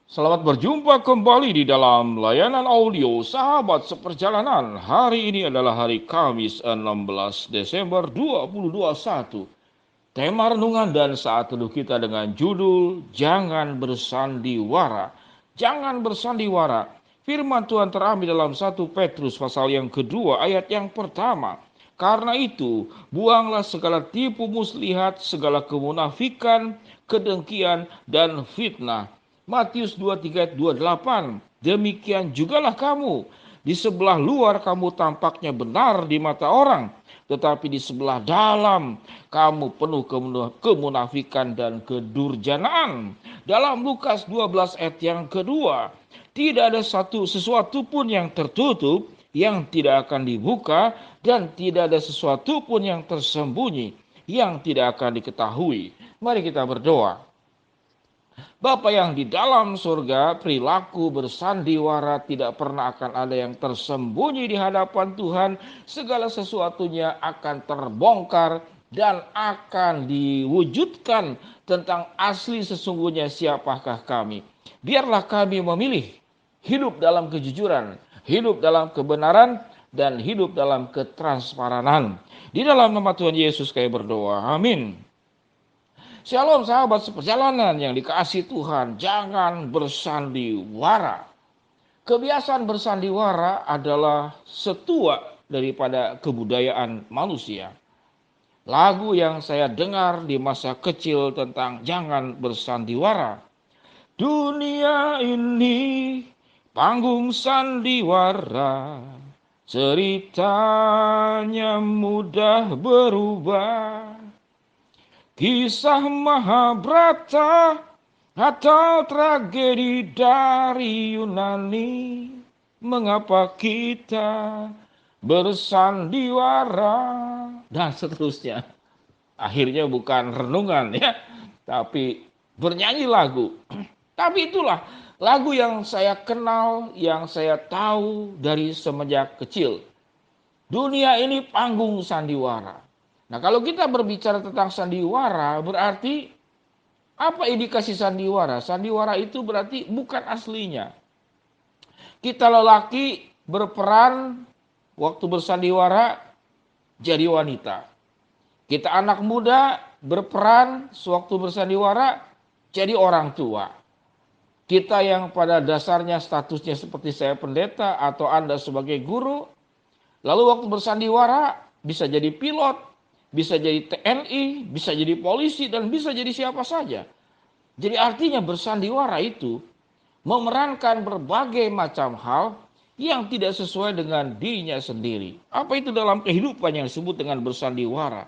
Selamat berjumpa kembali di dalam layanan audio Sahabat Seperjalanan. Hari ini adalah hari Kamis 16 Desember 2021. Tema renungan dan saat teduh kita dengan judul Jangan Bersandiwara. Jangan bersandiwara. Firman Tuhan terambil dalam 1 Petrus pasal yang kedua ayat yang pertama. Karena itu, buanglah segala tipu muslihat, segala kemunafikan, kedengkian, dan fitnah. Matius 23 ayat 28. Demikian jugalah kamu. Di sebelah luar kamu tampaknya benar di mata orang, tetapi di sebelah dalam kamu penuh kemunafikan dan kedurjanaan. Dalam Lukas 12 ayat yang kedua, tidak ada sesuatu pun yang tertutup yang tidak akan dibuka, dan tidak ada sesuatu pun yang tersembunyi yang tidak akan diketahui. Mari kita berdoa. Bapa yang di dalam surga, perilaku bersandiwara tidak pernah akan ada yang tersembunyi di hadapan Tuhan. Segala sesuatunya akan terbongkar dan akan diwujudkan tentang asli sesungguhnya siapakah kami. Biarlah kami memilih hidup dalam kejujuran, hidup dalam kebenaran, dan hidup dalam ketransparanan. Di dalam nama Tuhan Yesus kami berdoa. Amin. Shalom sahabat seperjalanan yang dikasihi Tuhan, jangan bersandiwara. Kebiasaan bersandiwara adalah setua daripada kebudayaan manusia. Lagu yang saya dengar di masa kecil tentang jangan bersandiwara. Dunia ini panggung sandiwara, ceritanya mudah berubah. Kisah Mahabharata atau tragedi dari Yunani, mengapa kita bersandiwara, dan seterusnya. Akhirnya bukan renungan ya, tapi bernyanyi lagu. Tapi itulah lagu yang saya kenal, yang saya tahu dari semenjak kecil. Dunia ini panggung sandiwara. Nah, kalau kita berbicara tentang sandiwara, berarti apa indikasi sandiwara? Sandiwara itu berarti bukan aslinya. Kita lelaki berperan waktu bersandiwara jadi wanita. Kita anak muda berperan sewaktu bersandiwara jadi orang tua. Kita yang pada dasarnya statusnya seperti saya pendeta atau Anda sebagai guru, lalu waktu bersandiwara bisa jadi pilot, bisa jadi TNI, bisa jadi polisi, dan bisa jadi siapa saja. Jadi artinya bersandiwara itu memerankan berbagai macam hal yang tidak sesuai dengan dirinya sendiri. Apa itu dalam kehidupan yang disebut dengan bersandiwara?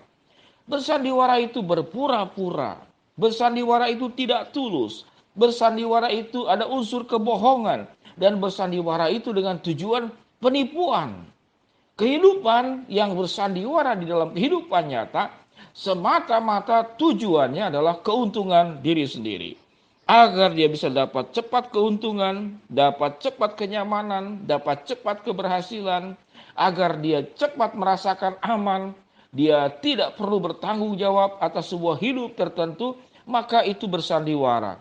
Bersandiwara itu berpura-pura. Bersandiwara itu tidak tulus. Bersandiwara itu ada unsur kebohongan. Dan bersandiwara itu dengan tujuan penipuan. Kehidupan yang bersandiwara di dalam kehidupan nyata semata-mata tujuannya adalah keuntungan diri sendiri. Agar dia bisa dapat cepat keuntungan, dapat cepat kenyamanan, dapat cepat keberhasilan, agar dia cepat merasakan aman, dia tidak perlu bertanggung jawab atas sebuah hidup tertentu, maka itu bersandiwara.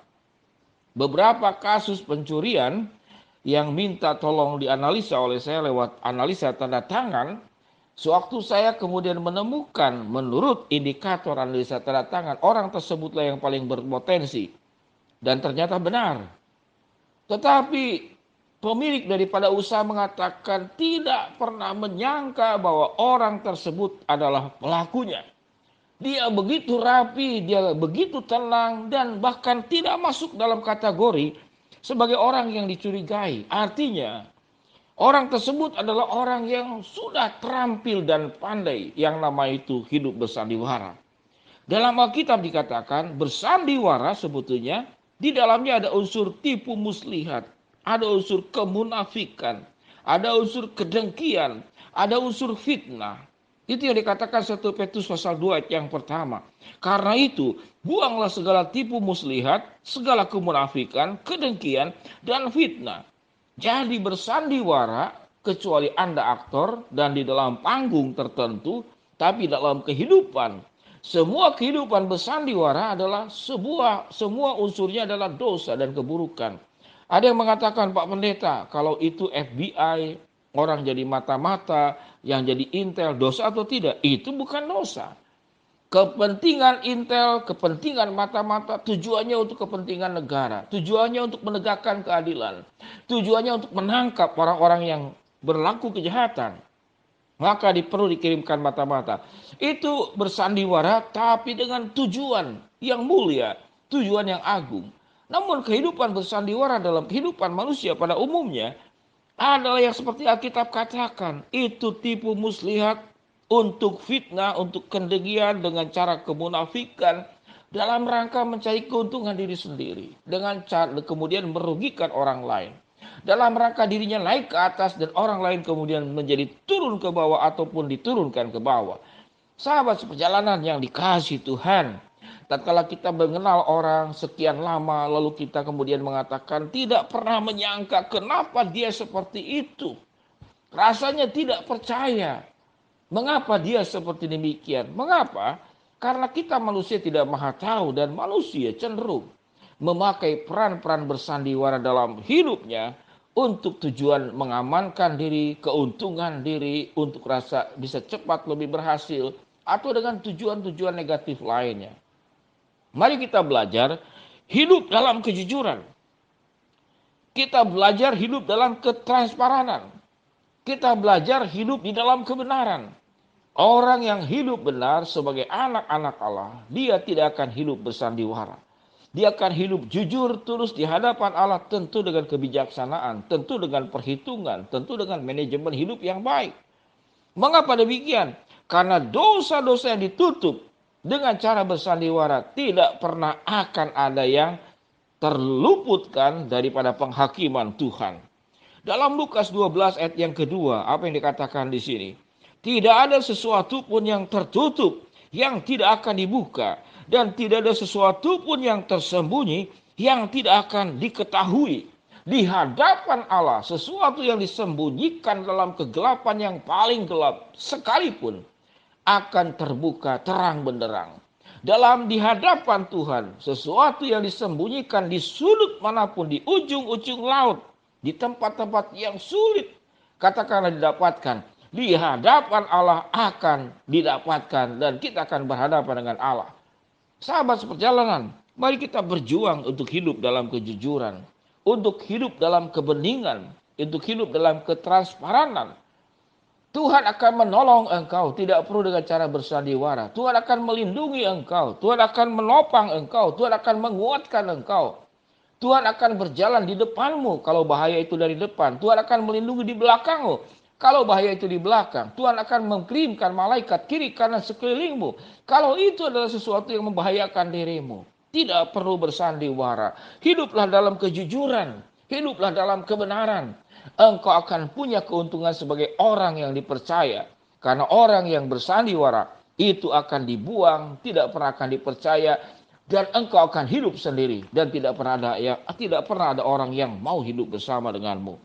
Beberapa kasus pencurian yang minta tolong dianalisa oleh saya lewat analisa tanda tangan, sewaktu saya kemudian menemukan menurut indikator analisa tanda tangan, orang tersebutlah yang paling berpotensi. Dan ternyata benar. Tetapi pemilik daripada usaha mengatakan tidak pernah menyangka bahwa orang tersebut adalah pelakunya. Dia begitu rapi, dia begitu tenang, dan bahkan tidak masuk dalam kategori sebagai orang yang dicurigai. Artinya, orang tersebut adalah orang yang sudah terampil dan pandai, yang nama itu hidup bersandiwara. Dalam Alkitab dikatakan bersandiwara sebetulnya di dalamnya ada unsur tipu muslihat, ada unsur kemunafikan, ada unsur kedengkian, ada unsur fitnah. Itu yang dikatakan 1 Petrus pasal 2 ayat yang pertama. Karena itu, buanglah segala tipu muslihat, segala kemunafikan, kedengkian, dan fitnah. Jadi bersandiwara, kecuali Anda aktor dan di dalam panggung tertentu, tapi dalam kehidupan, semua kehidupan bersandiwara adalah semua unsurnya adalah dosa dan keburukan. Ada yang mengatakan, Pak Pendeta, kalau itu FBI, orang jadi mata-mata, yang jadi intel, dosa atau tidak? Itu bukan dosa. Kepentingan intel, kepentingan mata-mata, tujuannya untuk kepentingan negara, tujuannya untuk menegakkan keadilan, tujuannya untuk menangkap orang-orang yang berlaku kejahatan. Maka perlu dikirimkan mata-mata. Itu bersandiwara tapi dengan tujuan yang mulia, tujuan yang agung. Namun kehidupan bersandiwara dalam kehidupan manusia pada umumnya adalah yang seperti Alkitab katakan, itu tipu muslihat, untuk fitnah, untuk kendegian dengan cara kemunafikan dalam rangka mencari keuntungan diri sendiri dengan cara kemudian merugikan orang lain. Dalam rangka dirinya naik ke atas dan orang lain kemudian menjadi turun ke bawah ataupun diturunkan ke bawah. Sahabat seperjalanan yang dikasihi Tuhan, tatkala kita mengenal orang sekian lama lalu kita kemudian mengatakan tidak pernah menyangka kenapa dia seperti itu. Rasanya tidak percaya. Mengapa dia seperti demikian? Mengapa? Karena kita manusia tidak maha tahu dan manusia cenderung memakai peran-peran bersandiwara dalam hidupnya untuk tujuan mengamankan diri, keuntungan diri, untuk rasa bisa cepat lebih berhasil, atau dengan tujuan-tujuan negatif lainnya. Mari kita belajar hidup dalam kejujuran. Kita belajar hidup dalam ketransparanan. Kita belajar hidup di dalam kebenaran. Orang yang hidup benar sebagai anak-anak Allah, dia tidak akan hidup bersandiwara. Dia akan hidup jujur, tulus di hadapan Allah, tentu dengan kebijaksanaan, tentu dengan perhitungan, tentu dengan manajemen hidup yang baik. Mengapa demikian? Karena dosa-dosa yang ditutup dengan cara bersandiwara tidak pernah akan ada yang terluputkan daripada penghakiman Tuhan. Dalam Lukas 12 ayat yang kedua, apa yang dikatakan di sini? Tidak ada sesuatu pun yang tertutup yang tidak akan dibuka, dan tidak ada sesuatu pun yang tersembunyi yang tidak akan diketahui. Di hadapan Allah, sesuatu yang disembunyikan dalam kegelapan yang paling gelap sekalipun akan terbuka terang benderang. Di hadapan Tuhan, sesuatu yang disembunyikan di sudut manapun, di ujung-ujung laut, di tempat-tempat yang sulit katakanlah didapatkan, di hadapan Allah akan didapatkan, dan kita akan berhadapan dengan Allah. Sahabat seperjalanan, mari kita berjuang untuk hidup dalam kejujuran, untuk hidup dalam kebeningan, untuk hidup dalam ketransparanan. Tuhan akan menolong engkau, tidak perlu dengan cara bersandiwara. Tuhan akan melindungi engkau, Tuhan akan menopang engkau, Tuhan akan menguatkan engkau. Tuhan akan berjalan di depanmu kalau bahaya itu dari depan. Tuhan akan melindungi di belakangmu kalau bahaya itu di belakang. Tuhan akan mengirimkan malaikat kiri kanan sekelilingmu kalau itu adalah sesuatu yang membahayakan dirimu. Tidak perlu bersandiwara. Hiduplah dalam kejujuran. Hiduplah dalam kebenaran. Engkau akan punya keuntungan sebagai orang yang dipercaya. Karena orang yang bersandiwara itu akan dibuang, tidak pernah akan dipercaya, dan engkau akan hidup sendiri, dan tidak pernah ada orang yang mau hidup bersama denganmu.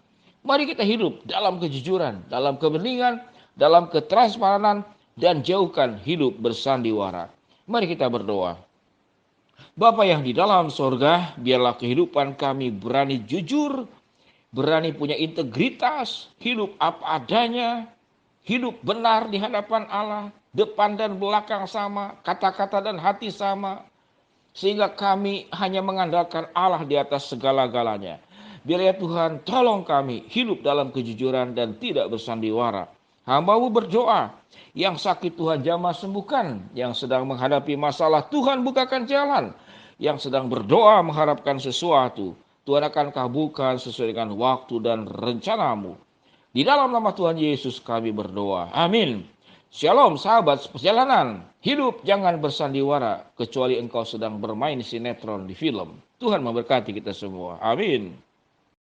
Mari kita hidup dalam kejujuran, dalam kebeningan, dalam ketransparanan, dan jauhkan hidup bersandiwara. Mari kita berdoa. Bapa yang di dalam sorga, biarlah kehidupan kami berani jujur, berani punya integritas, hidup apa adanya, hidup benar di hadapan Allah, depan dan belakang sama, kata-kata dan hati sama, sehingga kami hanya mengandalkan Allah di atas segala-galanya. Biar ya Tuhan, tolong kami hidup dalam kejujuran dan tidak bersandiwara. Hamba-Mu berdoa, yang sakit Tuhan jamah sembuhkan, yang sedang menghadapi masalah Tuhan bukakan jalan, yang sedang berdoa mengharapkan sesuatu, Tuhan akan kabulkan sesuai dengan waktu dan rencana-Mu. Di dalam nama Tuhan Yesus kami berdoa. Amin. Shalom sahabat perjalanan. Hidup jangan bersandiwara kecuali engkau sedang bermain sinetron di film. Tuhan memberkati kita semua. Amin.